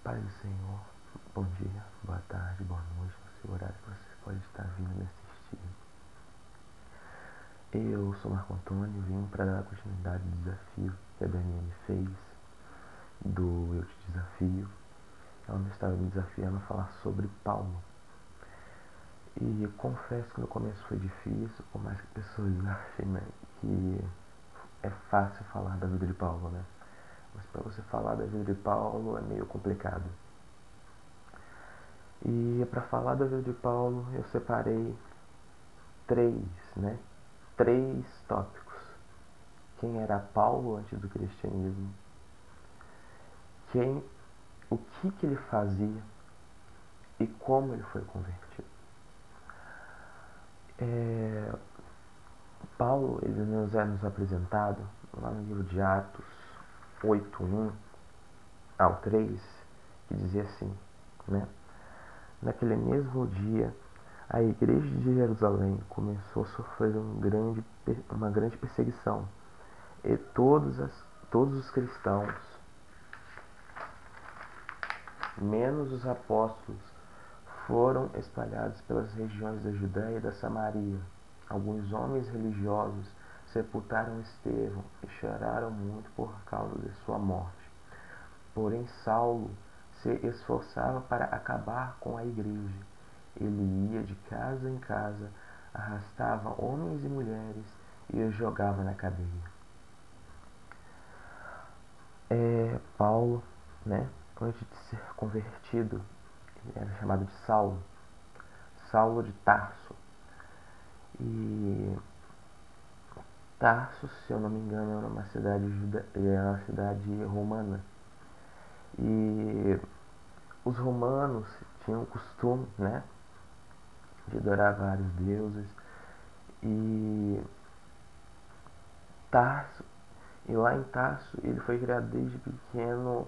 Paz do Senhor, bom dia, boa tarde, boa noite, no seu horário que você pode estar vindo me assistir. Eu sou Marco Antônio e vim para dar continuidade do desafio que a Daniele fez, do Eu Te Desafio, onde estava me desafiando a falar sobre Paulo. E confesso que no começo foi difícil, por mais que pessoas achem, né, que é fácil falar da vida de Paulo, né? Mas para você falar da vida de Paulo é meio complicado. E para falar da vida de Paulo, eu separei três tópicos. Quem era Paulo antes do cristianismo, o que ele fazia e como ele foi convertido. Paulo, ele nos é apresentado lá no livro de Atos 8:1 ao 3, que dizia assim, né? Naquele mesmo dia, a igreja de Jerusalém começou a sofrer uma grande perseguição, e todos os cristãos, menos os apóstolos, foram espalhados pelas regiões da Judéia e da Samaria. Alguns homens religiosos sepultaram Estevão e choraram muito por causa de sua morte. Porém, Saulo se esforçava para acabar com a igreja. Ele ia de casa em casa, arrastava homens e mulheres e os jogava na cadeia. Paulo, né, antes de ser convertido, ele era chamado de Saulo, Saulo de Tarso. E Tarso, se eu não me engano, era uma cidade romana. E os romanos tinham o costume, né, de adorar vários deuses. E Tarso, e lá em Tarso, ele foi criado desde pequeno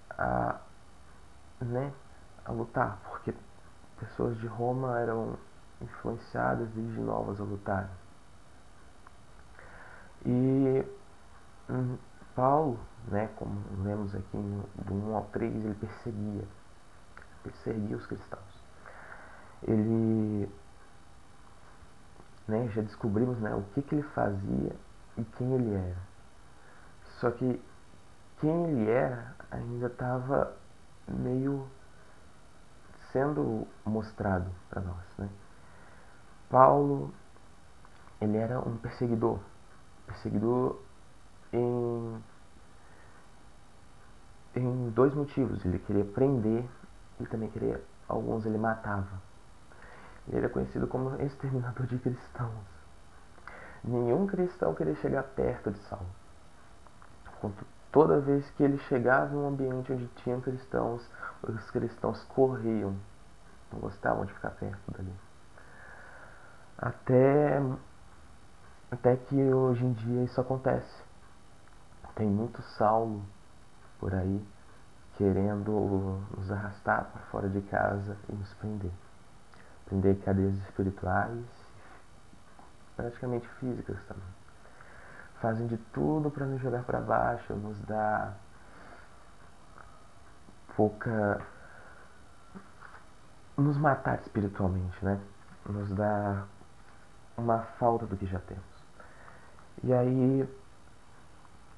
a, né, a lutar, porque pessoas de Roma eram influenciadas desde novas a lutar. E Paulo, né, como lemos aqui do 1 ao 3, ele perseguia os cristãos. Ele, né, já descobrimos, né, o que ele fazia e quem ele era. Só que quem ele era ainda estava meio sendo mostrado para nós, né? Paulo, ele era um perseguidor em dois motivos. Ele queria prender e também queria, alguns ele matava. Ele era conhecido como exterminador de cristãos. Nenhum cristão queria chegar perto de Saulo. Toda vez que ele chegava em um ambiente onde tinha cristãos, os cristãos corriam, não gostavam de ficar perto dali. Até que hoje em dia isso acontece. Tem muito Saulo por aí querendo nos arrastar para fora de casa e nos prender. Prender cadeias espirituais, praticamente físicas também. Fazem de tudo para nos jogar para baixo, nos dar nos matar espiritualmente, né? Nos dar uma falta do que já temos. E aí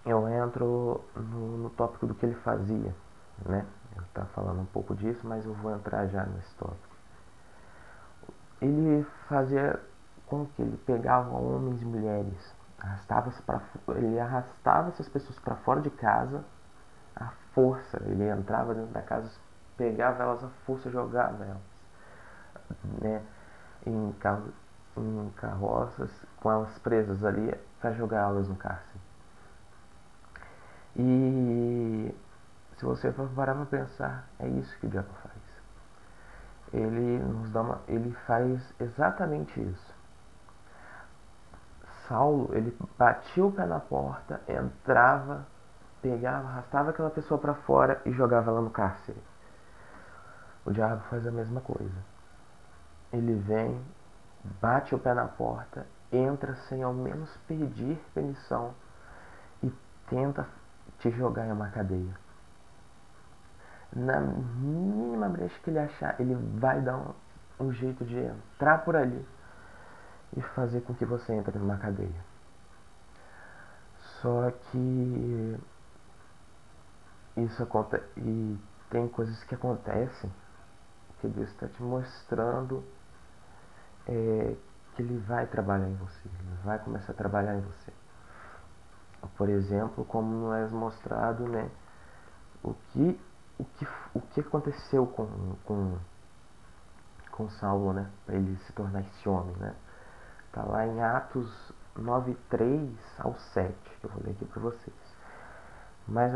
eu entro no tópico do que ele fazia, né? Eu estava falando um pouco disso, mas eu vou entrar já nesse tópico. Ele fazia com que ele pegava homens e mulheres, ele arrastava essas pessoas para fora de casa à força. Ele entrava dentro da casa, pegava elas à força e jogava elas, né, em carroças, com elas presas ali para jogá-las no cárcere. E se você for parar para pensar, é isso que o diabo faz. Ele faz exatamente isso. Saulo, ele batia o pé na porta, entrava, pegava, arrastava aquela pessoa para fora e jogava ela no cárcere. O diabo faz a mesma coisa. Ele vem, bate o pé na porta, entra sem ao menos pedir permissão e tenta te jogar em uma cadeia. na mínima brecha que ele achar, ele vai dar um jeito de entrar por ali e fazer com que você entre numa cadeia. Só que isso acontece, e tem coisas que acontecem que Deus está te mostrando, que Ele vai trabalhar em você, Ele vai começar a trabalhar em você. Por exemplo, como não é mostrado, né, o que, o que aconteceu com Saulo, né, para ele se tornar esse homem, né? Tá lá em Atos 9:3 ao 7, que eu vou ler aqui para vocês. Mas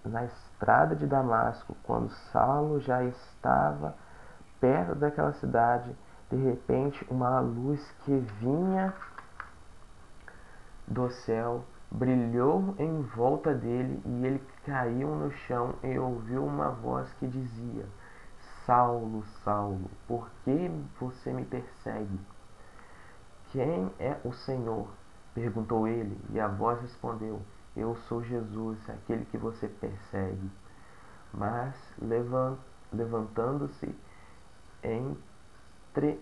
na estrada de Damasco, quando Saulo já estava perto daquela cidade, de repente uma luz que vinha do céu brilhou em volta dele e ele caiu no chão e ouviu uma voz que dizia: Saulo, Saulo, por que você me persegue? Quem é o Senhor? Perguntou ele, e a voz respondeu: Eu sou Jesus, aquele que você persegue. Mas levantando-se, entre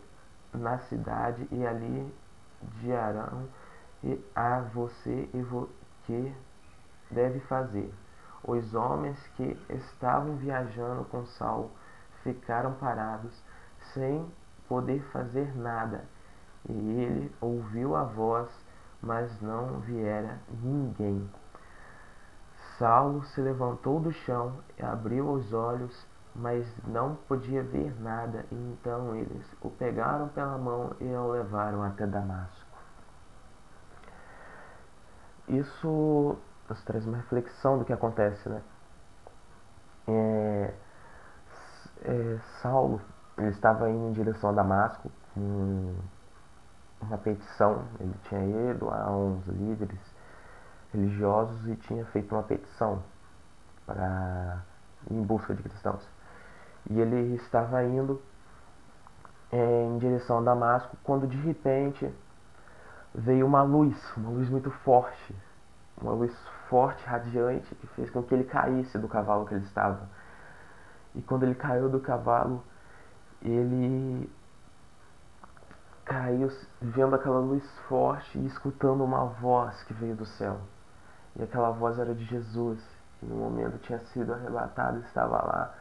na cidade e ali dirão a você o que deve fazer. Os homens que estavam viajando com Saulo ficaram parados, sem poder fazer nada. E ele ouviu a voz, mas não viera ninguém. Saulo se levantou do chão e abriu os olhos, mas não podia ver nada. E então eles o pegaram pela mão e o levaram até Damasco. Isso nos traz uma reflexão do que acontece, né? É, Saulo, ele estava indo em direção a Damasco com uma petição. Ele tinha ido a uns líderes religiosos e tinha feito uma petição para em busca de cristãos. E ele estava indo em direção a Damasco quando de repente veio uma luz uma luz forte, radiante, que fez com que ele caísse do cavalo que ele estava. E quando ele caiu do cavalo, ele caiu vendo aquela luz forte e escutando uma voz que veio do céu. E aquela voz era de Jesus, que no momento tinha sido arrebatado e estava lá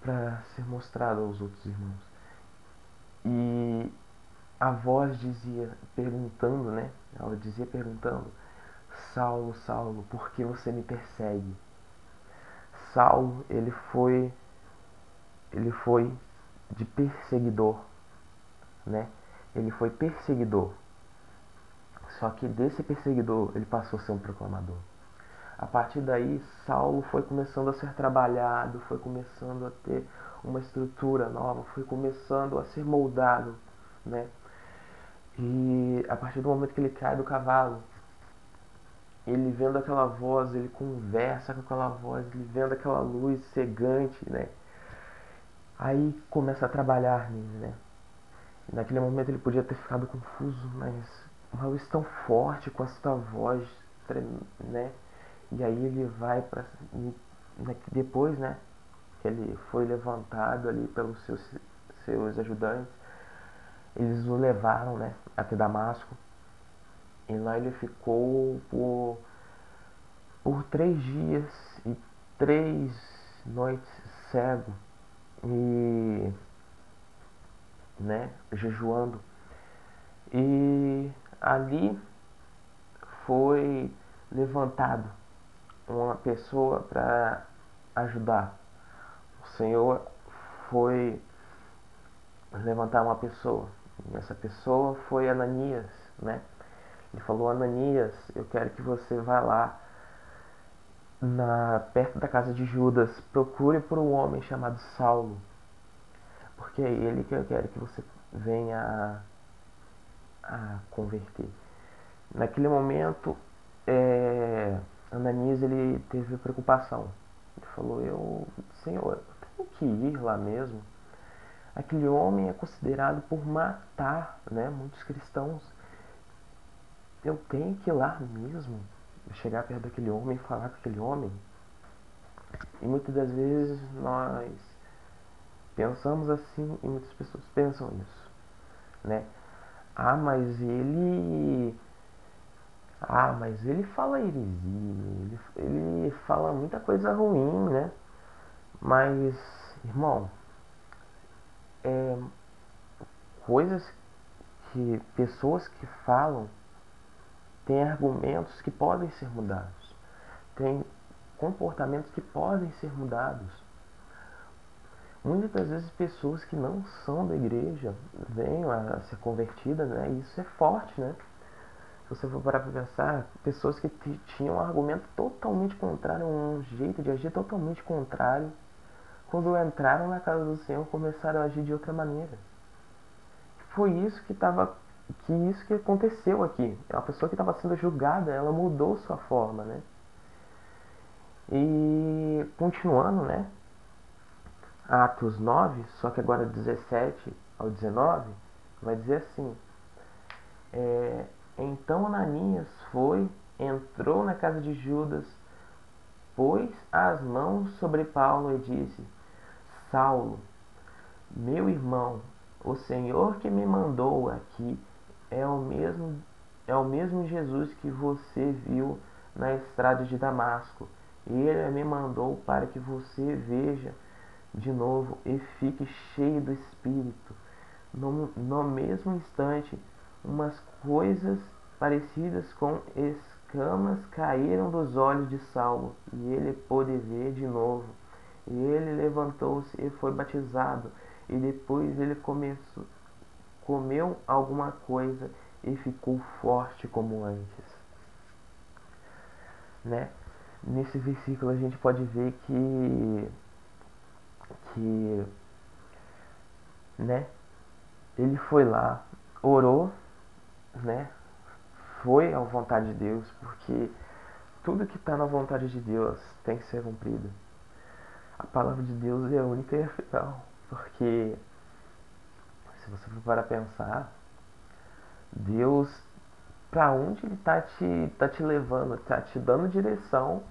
para ser mostrado aos outros irmãos. E a voz dizia, perguntando, né? Ela dizia perguntando: Saulo, Saulo, por que você me persegue? Saulo, ele foi de perseguidor, né? Ele foi perseguidor. Só que desse perseguidor, ele passou a ser um proclamador. A partir daí, Saulo foi começando a ser trabalhado, foi começando a ter uma estrutura nova, foi começando a ser moldado, né? E a partir do momento que ele cai do cavalo, ele vendo aquela voz, ele conversa com aquela voz, ele vendo aquela luz cegante, né? Aí começa a trabalhar nele, né? E naquele momento ele podia ter ficado confuso, mas uma luz tão forte com essa voz, né? E aí ele vai para depois, né? Que ele foi levantado ali pelos seus ajudantes, eles o levaram, né? Até Damasco. E lá ele ficou por 3 dias e 3 noites cego e, né, jejuando. E ali foi levantado uma pessoa para ajudar. O Senhor foi levantar uma pessoa. E essa pessoa foi Ananias, né? Ele falou: Ananias, eu quero que você vá lá perto da casa de Judas, procure por um homem chamado Saulo, porque é ele que eu quero que você venha a converter. Naquele momento, Ananias ele teve preocupação. Ele falou: Senhor, eu tenho que ir lá mesmo. Aquele homem é considerado por matar, né, muitos cristãos. Eu tenho que ir lá mesmo, chegar perto daquele homem e falar com aquele homem. E muitas das vezes nós pensamos assim e muitas pessoas pensam isso, né? Ah, mas ele. Ah, mas ele fala heresia, ele fala muita coisa ruim, né? Mas, irmão, é, coisas que pessoas que falam têm argumentos que podem ser mudados, têm comportamentos que podem ser mudados. Muitas das vezes pessoas que não são da igreja venham a ser convertidas, né? E isso é forte, né? Se você for parar para pensar, pessoas que tinham um argumento totalmente contrário, um jeito de agir totalmente contrário, quando entraram na casa do Senhor, começaram a agir de outra maneira. Foi isso que aconteceu aqui. A pessoa que estava sendo julgada, ela mudou sua forma, né? E continuando, né? Atos 9, só que agora 17 ao 19, vai dizer assim: então Ananias foi, entrou na casa de Judas, pôs as mãos sobre Paulo e disse: Saulo, meu irmão, o Senhor que me mandou aqui é o mesmo Jesus que você viu na estrada de Damasco. Ele me mandou para que você veja de novo e fique cheio do Espírito. No mesmo instante, umas coisas parecidas com escamas caíram dos olhos de Saulo, e ele pôde ver de novo. E ele levantou-se e foi batizado, e depois ele comeu alguma coisa e ficou forte como antes. Né? Nesse versículo a gente pode ver que né, ele foi lá, orou, né, foi à vontade de Deus, porque tudo que está na vontade de Deus tem que ser cumprido. A palavra de Deus é a única e a final, porque se você for para pensar, Deus, para onde Ele tá te levando, está te dando direção,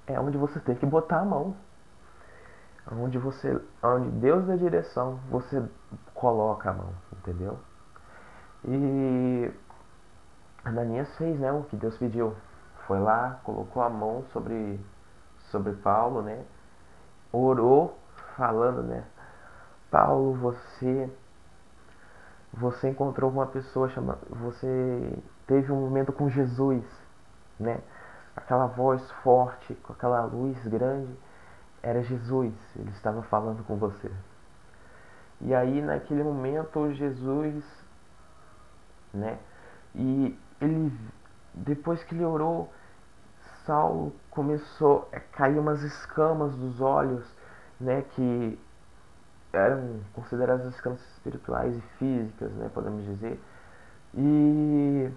é onde você tem que botar a mão. Onde Deus dá direção, você coloca a mão, entendeu? E Ananias fez, né, o que Deus pediu. Foi lá, colocou a mão sobre Paulo, né? Orou, falando, né? Paulo, você encontrou uma pessoa chamada, você teve um momento com Jesus, né? Aquela voz forte, com aquela luz grande, era Jesus, ele estava falando com você. E aí naquele momento Jesus, né? E ele, depois que ele orou, Saulo começou a cair umas escamas dos olhos, né? Que eram consideradas escamas espirituais e físicas, né? Podemos dizer. E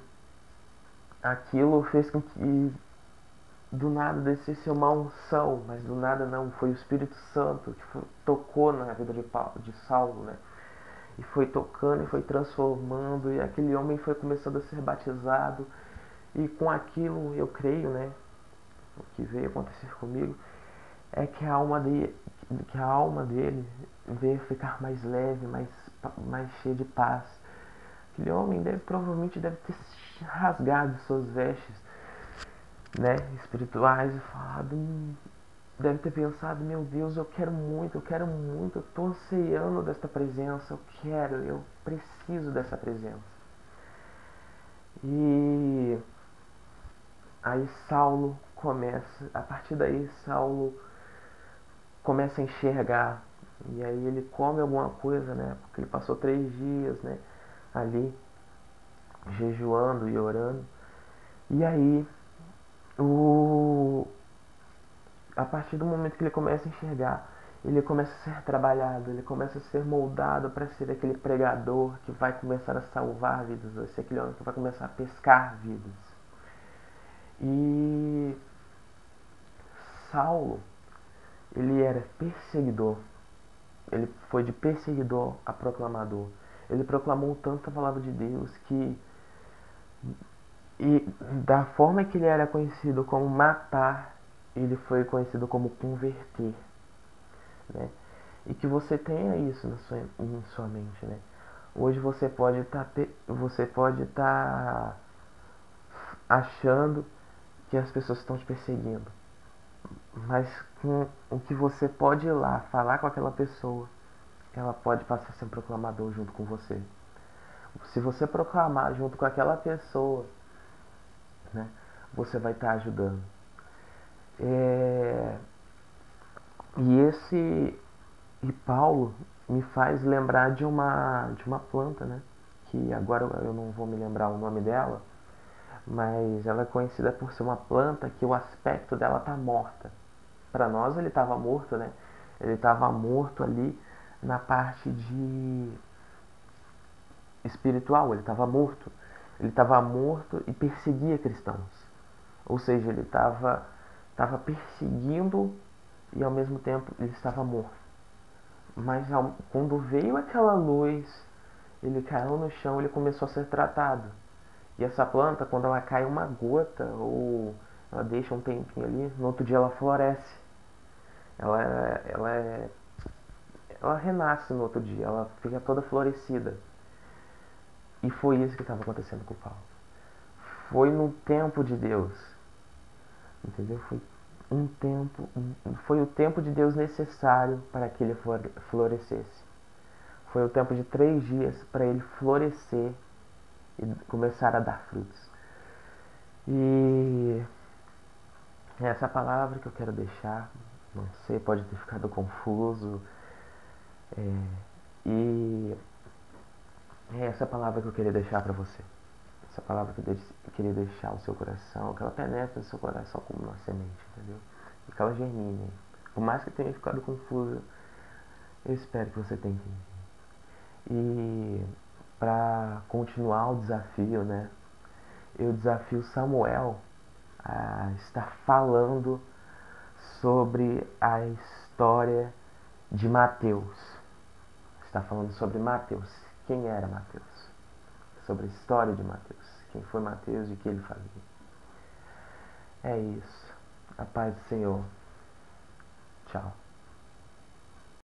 aquilo fez com que do nada descesse uma unção, mas do nada não, foi o Espírito Santo que tocou na vida de Saulo, né? E foi tocando e foi transformando, e aquele homem foi começando a ser batizado, e com aquilo eu creio, né? O que veio acontecer comigo é que a alma dele veio ficar mais leve, mais cheia de paz. Aquele homem provavelmente deve ter rasgado suas vestes, né, espirituais e falado, deve ter pensado, meu Deus, eu quero muito, eu tô ansiando desta presença, eu preciso dessa presença. E aí a partir daí Saulo começa a enxergar, e aí ele come alguma coisa, né, porque ele passou 3 dias, né, ali, jejuando e orando, e aí o a partir do momento que ele começa a enxergar, ele começa a ser trabalhado, ele começa a ser moldado para ser aquele pregador que vai começar a salvar vidas, vai ser aquele homem que vai começar a pescar vidas. E Saulo, ele era perseguidor, ele foi de perseguidor a proclamador. Ele proclamou tanto a palavra de Deus e da forma que ele era conhecido como matar, ele foi conhecido como converter, né? E que você tenha isso em sua mente, né? Hoje você pode estar achando que as pessoas estão te perseguindo, mas com o que você pode ir lá falar com aquela pessoa, ela pode passar a ser um proclamador junto com você. Se você proclamar junto com aquela pessoa, né, você vai estar ajudando. É, e Paulo me faz lembrar de uma planta, né? Que agora eu não vou me lembrar o nome dela, mas ela é conhecida por ser uma planta que o aspecto dela tá morta. Para nós ele estava morto, né? Ele estava morto ali na parte de espiritual, ele estava morto. Ele estava morto e perseguia cristãos. Ou seja, ele estava perseguindo e ao mesmo tempo ele estava morto. Mas quando veio aquela luz, ele caiu no chão, ele começou a ser tratado. E essa planta, quando ela cai uma gota ou ela deixa um tempinho ali, no outro dia ela floresce. Ela, ela, é, ela renasce no outro dia, ela fica toda florescida. E foi isso que estava acontecendo com o Paulo. Foi no tempo de Deus, entendeu? Foi o tempo de Deus necessário para que ele florescesse. Foi o tempo de 3 dias para ele florescer e começar a dar frutos. E essa palavra que eu quero deixar, não sei, pode ter ficado confuso, e é essa palavra que eu queria deixar para você. Essa palavra que eu queria deixar no seu coração, que ela penetre no seu coração como uma semente, entendeu? E que ela germine. Por mais que tenha ficado confusa, eu espero que você tenha entendido. E para continuar o desafio, né? Eu desafio Samuel a estar falando sobre a história de Mateus. Está falando sobre Mateus. Quem era Mateus? Sobre a história de Mateus. Quem foi Mateus e o que ele fazia. É isso. A paz do Senhor. Tchau.